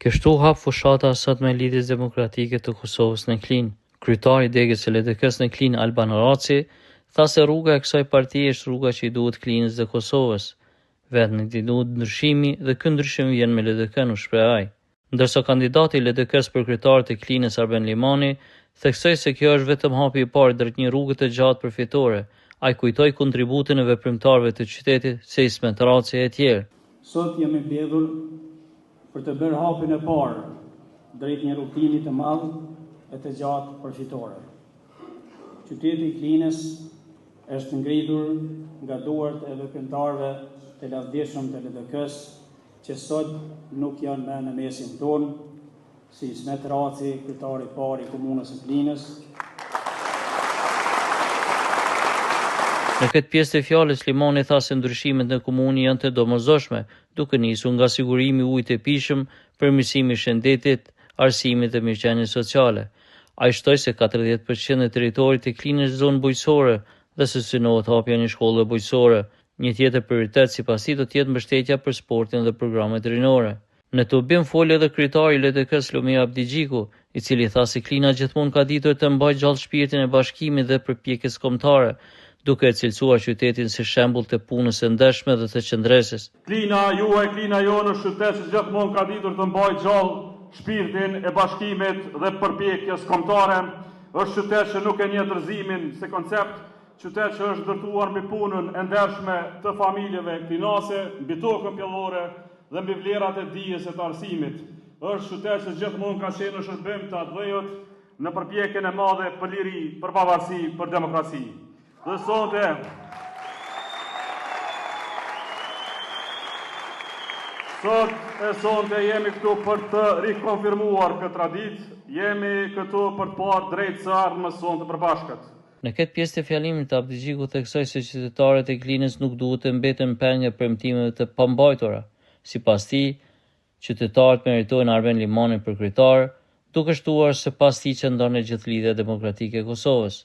Kështu hap fushata sot me lidhjes demokratike të Kosovës në Klinj. Kryetari i degës së LDK-s në Klinj, Alban Raci, tha se rruga e kësaj partie është rruga që i duhet Klinjës dhe Kosovës. Vetëm i duhet ndryshimi dhe ky ndryshim vjen me LDK-n, u shpreh ai. Ndërsa kandidati i LDK-s për kryetar të Klinjës, Arben Limani, theksoi se kjo është vetëm hapi i parë drejt një rruge të gjatë përfitore. Ai kujtoi kontributin e veprimtarëve të qytetit, si Ismet Raci e tjerë. Sot jemi mbledhur për të bërë hapin e parë drejt një rrugtimi të madh e të gjatë përfitore. Qyteti i Klinjës është ngritur nga duart e veprimtarëve të lavdishëm të LDK-s, që sot nuk janë më në mesin tonë, si Ismet Raci, kryetari i parë i komunës së Klinjës. Në këtë pjesë të fjalës, Limani tha se ndryshimet në komunë janë të domosdoshme, duke nisur nga sigurimi i ujit të pijshëm, përmirësimi i shëndetit, arsimit dhe mirëqenies sociale. Ai shtoi se 40% e territorit të Klinjës është zonë bujqësore dhe se synohet hapja një shkolle bujqësore. Një tjetër prioritet sipas tij do të jetë mbështetja për sportin dhe programet rinore. Në të bim foli edhe kryetari i LDK-s Lumia Abdigjiku, i cili tha se Klinja gjithmonë ka ditur të mbajë gjallë shpirtin e bashkimit dhe përpjekjes kombëtare, duke e cilësuar qytetin si shembull të punës së ndershme dhe të qëndresës. Klinja juaj, Klinja jonë është qytet që gjithmonë ka ditur të mbajë gjallë shpirtin e bashkimit dhe përpjekjes kombëtare. Është qytet që nuk e njeh dorëzimin si koncept, qytet që është ndërtuar mbi punën e ndershme të familjeve klinase, mbi tokën pjellore dhe mbi vlerat e dijes së të arsimit. Është qytet që gjithmonë ka qenë në shërbim të atëvejut në përpjekjen e madhe për liri, për pavarësi, për demokraci. Dhe sonte jemi këtu për të rikonfirmuar këtë traditë, jemi këtu për të parë drejt së ardhmës sonë të përbashkët. Në këtë pjesë të fjalimit, Abdigjiku theksoi se qytetarët e Klinjës nuk duhet të mbeten peng e premtimeve të pambajtura. Sipas tij, qytetarët meritojnë Arben Limanin për kryetar, duke shtuar se pas tij qëndron e gjithë lidhja demokratike e Kosovës.